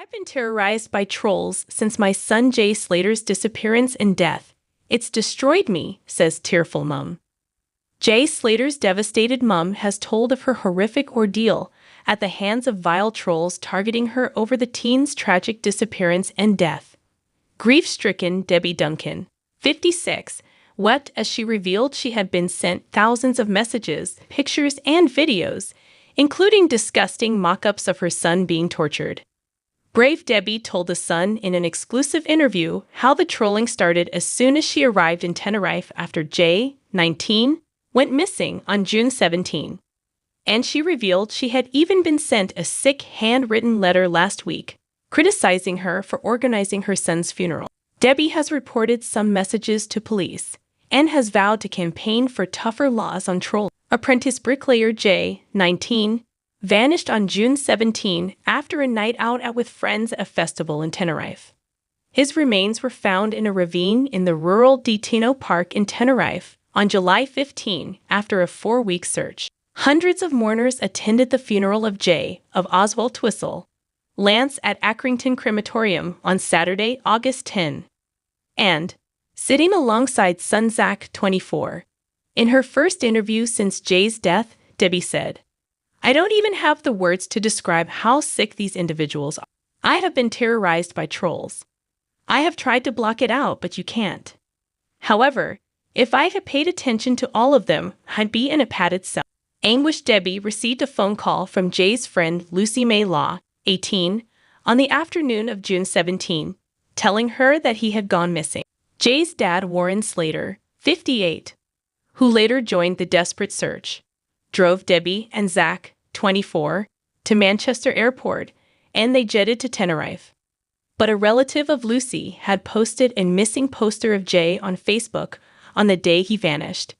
I've been terrorized by trolls since my son Jay Slater's disappearance and death. It's destroyed me, says tearful mum. Jay Slater's devastated mum has told of her horrific ordeal at the hands of vile trolls targeting her over the teen's tragic disappearance and death. Grief-stricken Debbie Duncan, 56, wept as she revealed she had been sent thousands of messages, pictures, and videos, including disgusting mock-ups of her son being tortured. Brave Debbie told The Sun in an exclusive interview how the trolling started as soon as she arrived in Tenerife after Jay, 19, went missing on June 17. And she revealed she had even been sent a sick handwritten letter last week, criticizing her for organizing her son's funeral. Debbie has reported some messages to police and has vowed to campaign for tougher laws on trolls. Apprentice bricklayer Jay, 19, vanished on June 17 after a night out with friends at a festival in Tenerife. His remains were found in a ravine in the rural Teno Park in Tenerife on July 15 after a 4-week search. Hundreds of mourners attended the funeral of Jay of Oswald Twistle, Lance at Accrington Crematorium on Saturday, August 10. And, sitting alongside son Zach, 24, in her first interview since Jay's death, Debbie said, "I don't even have the words to describe how sick these individuals are. I have been terrorized by trolls. I have tried to block it out, but you can't. However, if I had paid attention to all of them, I'd be in a padded cell." Anguished Debbie received a phone call from Jay's friend Lucy May Law, 18, on the afternoon of June 17, telling her that he had gone missing. Jay's dad, Warren Slater, 58, who later joined the desperate search, drove Debbie and Zach, 24, to Manchester Airport, and they jetted to Tenerife. But a relative of Lucy had posted a missing poster of Jay on Facebook on the day he vanished,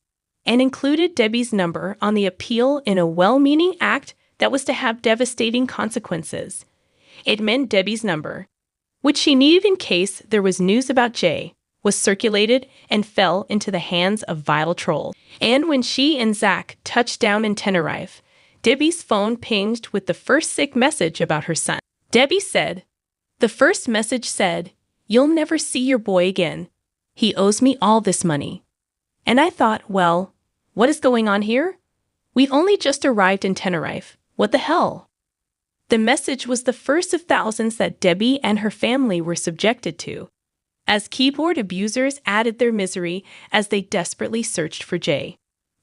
and included Debbie's number on the appeal in a well-meaning act that was to have devastating consequences. It meant Debbie's number, which she needed in case there was news about Jay, was circulated and fell into the hands of vile trolls. And when she and Zach touched down in Tenerife, Debbie's phone pinged with the first sick message about her son. Debbie said, "The first message said, 'You'll never see your boy again. He owes me all this money.' And I thought, well, what is going on here? We only just arrived in Tenerife. What the hell?" The message was the first of thousands that Debbie and her family were subjected to, as keyboard abusers added their misery as they desperately searched for Jay.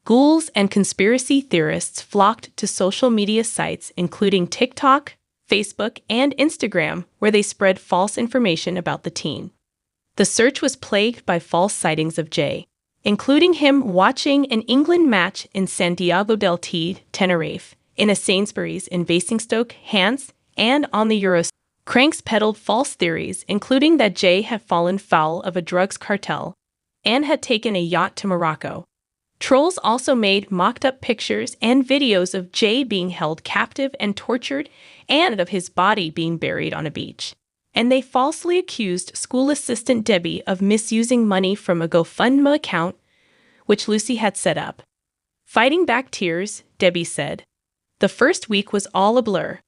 Ghouls and conspiracy theorists flocked to social media sites including TikTok, Facebook, and Instagram, where they spread false information about the teen. The search was plagued by false sightings of Jay, including him watching an England match in Santiago del Teide, Tenerife, in a Sainsbury's in Basingstoke, Hants, and on the Euros. Cranks peddled false theories, including that Jay had fallen foul of a drugs cartel and had taken a yacht to Morocco. Trolls also made mocked-up pictures and videos of Jay being held captive and tortured and of his body being buried on a beach. And they falsely accused school assistant Debbie of misusing money from a GoFundMe account, which Lucy had set up. Fighting back tears, Debbie said, "The first week was all a blur.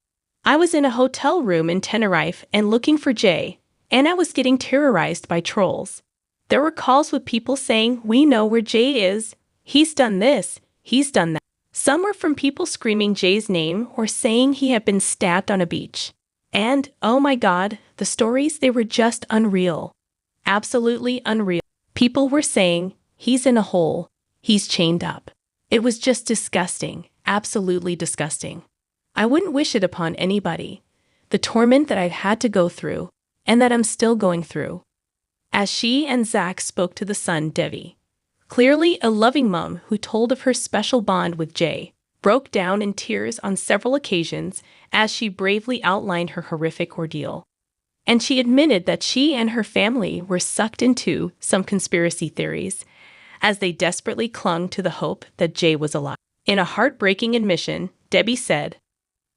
I was in a hotel room in Tenerife and looking for Jay, and I was getting terrorized by trolls. There were calls with people saying, 'We know where Jay is. He's done this. He's done that.' Some were from people screaming Jay's name or saying he had been stabbed on a beach. And, oh my God, the stories, they were just unreal. Absolutely unreal. People were saying, 'He's in a hole. He's chained up.' It was just disgusting. Absolutely disgusting. I wouldn't wish it upon anybody. The torment that I've had to go through, and that I'm still going through." As she and Zach spoke to The Sun, Debbie, clearly a loving mom who told of her special bond with Jay, broke down in tears on several occasions as she bravely outlined her horrific ordeal. And she admitted that she and her family were sucked into some conspiracy theories as they desperately clung to the hope that Jay was alive. In a heartbreaking admission, Debbie said,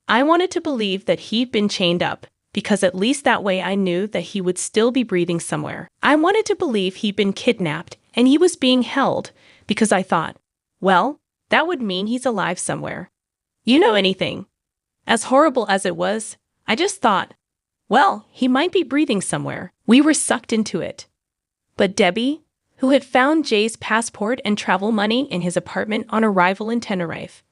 "I wanted to believe that he'd been chained up, because at least that way I knew that he would still be breathing somewhere. I wanted to believe he'd been kidnapped and he was being held, because I thought, well, that would mean he's alive somewhere. You know anything? As horrible as it was, I just thought, Well, he might be breathing somewhere. We were sucked into it. But Debbie, who had found Jay's passport and travel money in his apartment on arrival in Tenerife,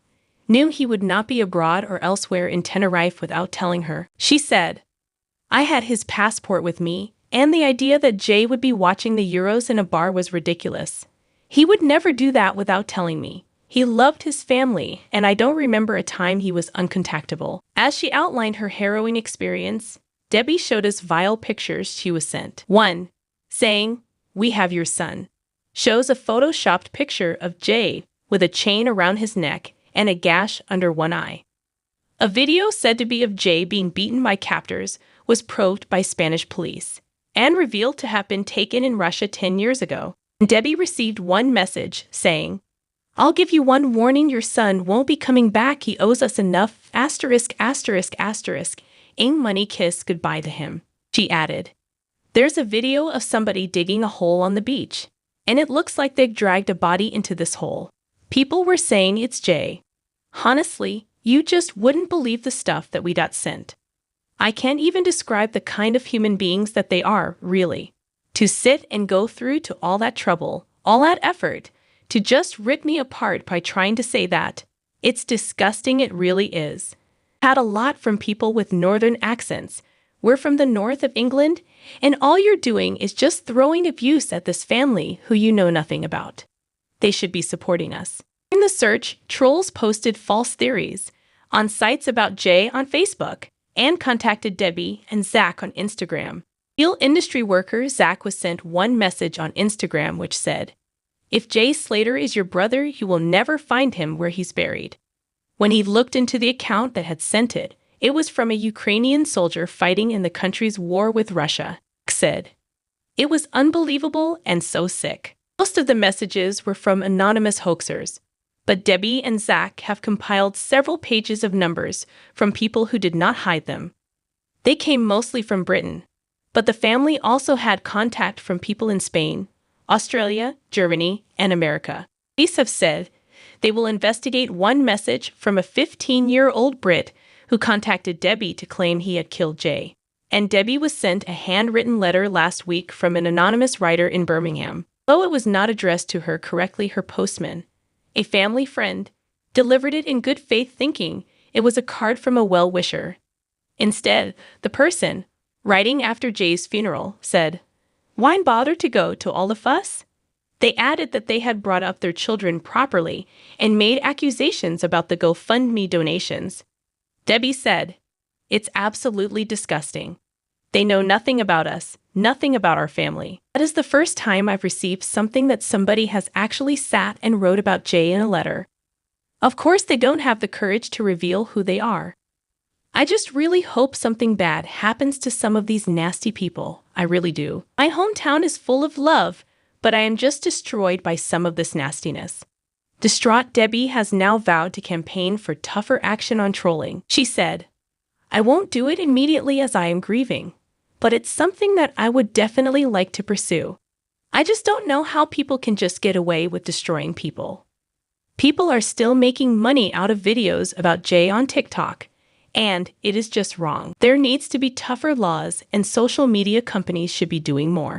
knew he would not be abroad or elsewhere in Tenerife without telling her. She said, "I had his passport with me, and the idea that Jay would be watching the Euros in a bar was ridiculous. He would never do that without telling me. He loved his family, and I don't remember a time he was uncontactable." As she outlined her harrowing experience, Debbie showed us vile pictures she was sent. One, saying, "We have your son," shows a photoshopped picture of Jay with a chain around his neck and a gash under one eye. A video said to be of Jay being beaten by captors was probed by Spanish police and revealed to have been taken in Russia 10 years ago. Debbie received one message saying, "I'll give you one warning, your son won't be coming back. He owes us enough, asterisk, asterisk, asterisk, ain't money, kiss goodbye to him." She added, "There's a video of somebody digging a hole on the beach, and it looks like they dragged a body into this hole. People were saying it's Jay. Honestly, you just wouldn't believe the stuff that we got sent. I can't even describe the kind of human beings that they are, really. To sit and go through to all that trouble, all that effort, to just rip me apart by trying to say that. It's disgusting, it really is. Had a lot from people with northern accents. We're from the north of England, and all you're doing is just throwing abuse at this family who you know nothing about. They should be supporting us." In the search, trolls posted false theories on sites about Jay on Facebook and contacted Debbie and Zach on Instagram. Steel industry worker Zach was sent one message on Instagram which said, "If Jay Slater is your brother, you will never find him where he's buried." When he looked into the account that had sent it, it was from a Ukrainian soldier fighting in the country's war with Russia. Said, "It was unbelievable and so sick." Most of the messages were from anonymous hoaxers, but Debbie and Zach have compiled several pages of numbers from people who did not hide them. They came mostly from Britain, but the family also had contact from people in Spain, Australia, Germany, and America. Police have said they will investigate one message from a 15-year-old Brit who contacted Debbie to claim he had killed Jay. And Debbie was sent a handwritten letter last week from an anonymous writer in Birmingham. Though it was not addressed to her correctly, her postman, a family friend, delivered it in good faith thinking it was a card from a well-wisher. Instead, the person, writing after Jay's funeral, said, "Why bother to go to all the fuss?" They added that they had brought up their children properly and made accusations about the GoFundMe donations. Debbie said, "It's absolutely disgusting. They know nothing about us, nothing about our family. That is the first time I've received something that somebody has actually sat and wrote about Jay in a letter. Of course, they don't have the courage to reveal who they are. I just really hope something bad happens to some of these nasty people. I really do. My hometown is full of love, but I am just destroyed by some of this nastiness." Distraught Debbie has now vowed to campaign for tougher action on trolling. She said, "I won't do it immediately as I am grieving, but it's something that I would definitely like to pursue. I just don't know how people can just get away with destroying people. People are still making money out of videos about Jay on TikTok, and it is just wrong. There needs to be tougher laws, and social media companies should be doing more."